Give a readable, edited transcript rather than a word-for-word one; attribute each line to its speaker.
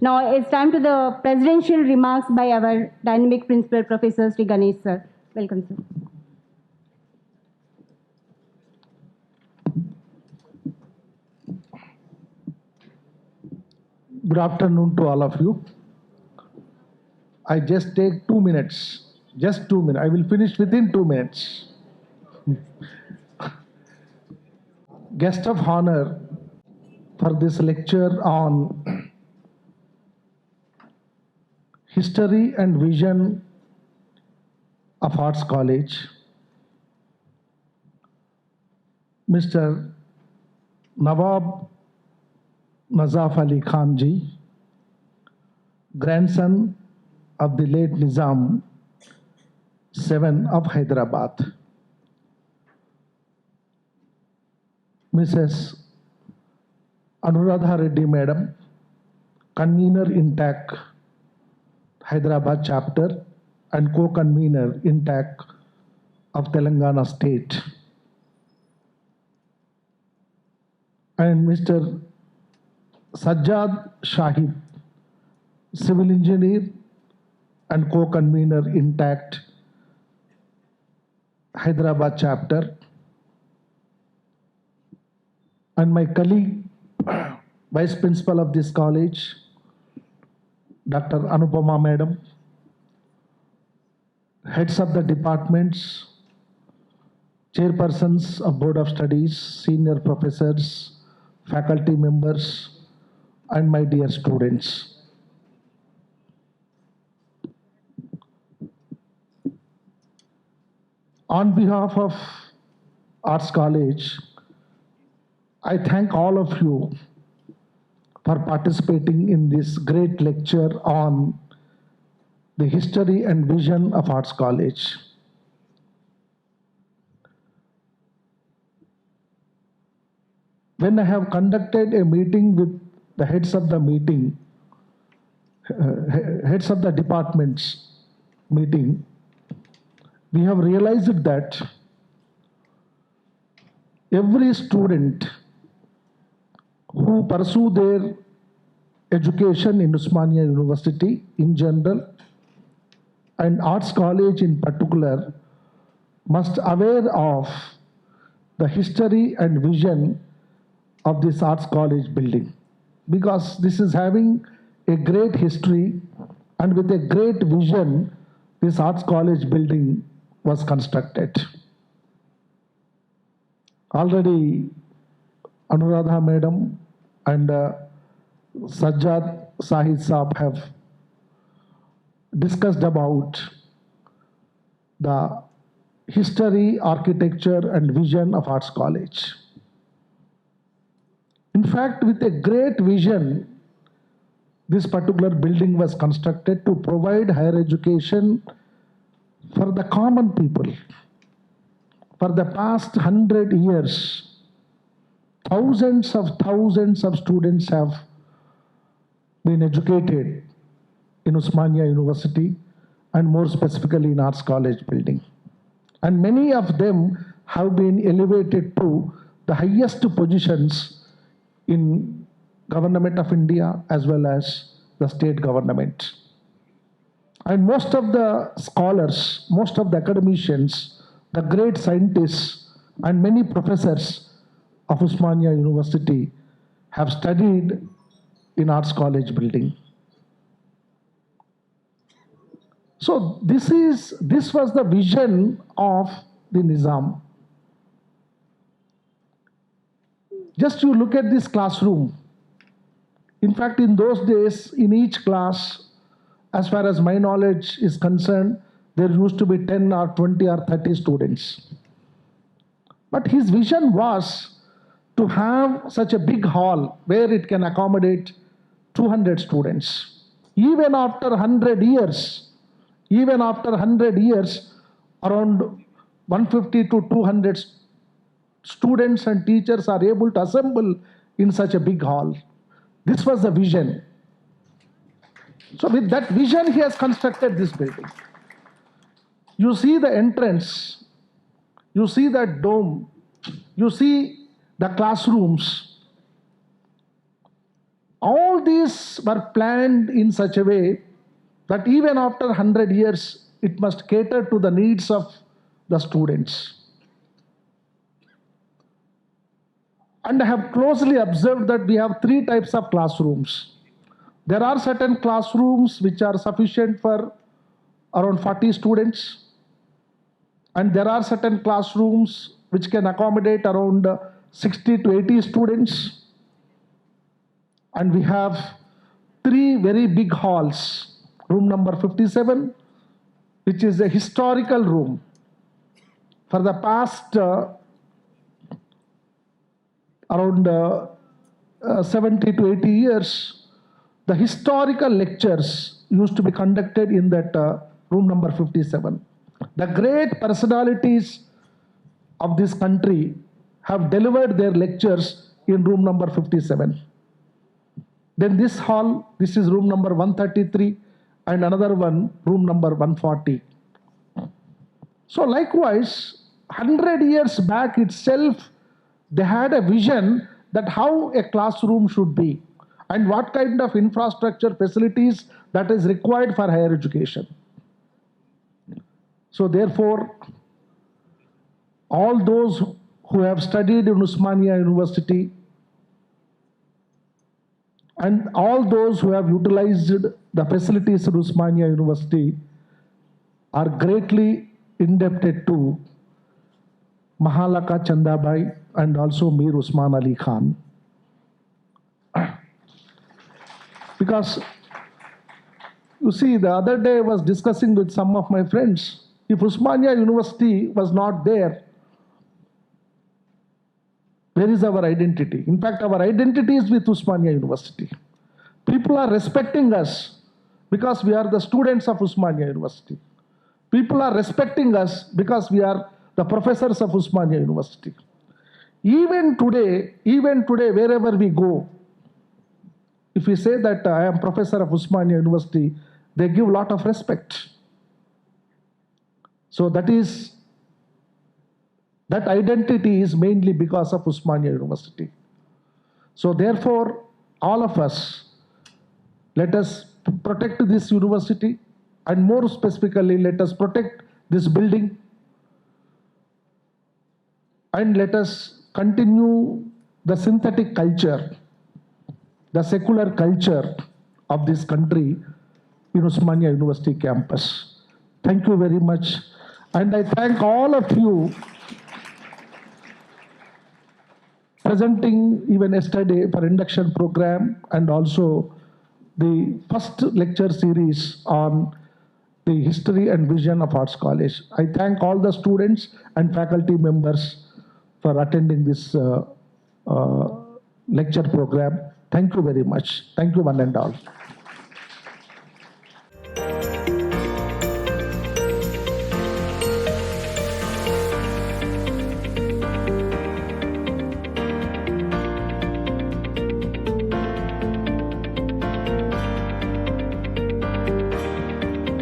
Speaker 1: Now it's time to the presidential remarks by our dynamic principal, Professor Sri Ganesh sir. Welcome, sir.
Speaker 2: Good afternoon to all of you. I just take 2 minutes. Just 2 minutes. I will finish within 2 minutes. Guest of honor for this lecture on history and vision of Arts College, Mr. Nawab Nazaf Ali Khan ji, grandson of the late Nizam VII of Hyderabad. Mrs. Anuradha Reddy Madam, convener in TAC Hyderabad chapter and co-convener in TAC of Telangana state. And Mr. Sajjad Shahid, civil engineer and co-convener in TACT Hyderabad chapter. And my colleague, vice principal of this college, Dr. Anupama Madam, heads of the departments, chairpersons of Board of Studies, senior professors, faculty members, and my dear students. On behalf of Arts College, I thank all of you for participating in this great lecture on the history and vision of Arts College. When I have conducted a meeting with the heads of the meeting, heads of the departments meeting, we have realized that every student who pursue their education in Osmania University in general and Arts College in particular must aware of the history and vision of this Arts College building, because this is having a great history and with a great vision this Arts College building was constructed. Already Anuradha Madam and Sajjad Shahid Saab have discussed about the history, architecture and vision of Arts College. In fact, with a great vision, this particular building was constructed to provide higher education for the common people. For the past 100 years, thousands of students have been educated in Osmania University and more specifically in Arts College building. And many of them have been elevated to the highest positions in Government of India as well as the state government. And most of the scholars, most of the academicians, the great scientists and many professors of Osmania University have studied in Arts College building. So this was the vision of the Nizam. Just you look at this classroom. In fact, in those days, in each class, as far as my knowledge is concerned, there used to be 10 or 20 or 30 students. But his vision was to have such a big hall where it can accommodate 200 students. Even after 100 years, around 150 to 200 students and teachers are able to assemble in such a big hall. This was the vision. So with that vision, he has constructed this building. You see the entrance, you see that dome, you see the classrooms. All these were planned in such a way that even after 100 years, it must cater to the needs of the students. And I have closely observed that we have three types of classrooms. There are certain classrooms which are sufficient for around 40 students. And there are certain classrooms which can accommodate around 60 to 80 students. And we have three very big halls. Room number 57, which is a historical room. For the past around 70 to 80 years, the historical lectures used to be conducted in that room number 57. The great personalities of this country have delivered their lectures in room number 57. Then this hall, this is room number 133, and another one, room number 140. So likewise, 100 years back itself, they had a vision that how a classroom should be and what kind of infrastructure facilities that is required for higher education. So therefore, all those who have studied in Osmania University and all those who have utilized the facilities of Osmania University are greatly indebted to Mahalaka Chandabai and also Mir Usman Ali Khan. Because, you see, the other day I was discussing with some of my friends, if Osmania University was not there, where is our identity? In fact, our identity is with Osmania University. People are respecting us because we are the students of Osmania University. People are respecting us because we are the professors of Osmania University. Even today, wherever we go, if we say that I am professor of Osmania University, they give a lot of respect. So that identity is mainly because of Osmania University. So therefore, all of us, let us protect this university, and more specifically, let us protect this building, and let us continue the synthetic culture, the secular culture of this country in Osmania University campus. Thank you very much. And I thank all of you presenting even yesterday for induction program and also the first lecture series on the history and vision of Arts College. I thank all the students and faculty members for attending this lecture program. Thank you very much. Thank you one and all.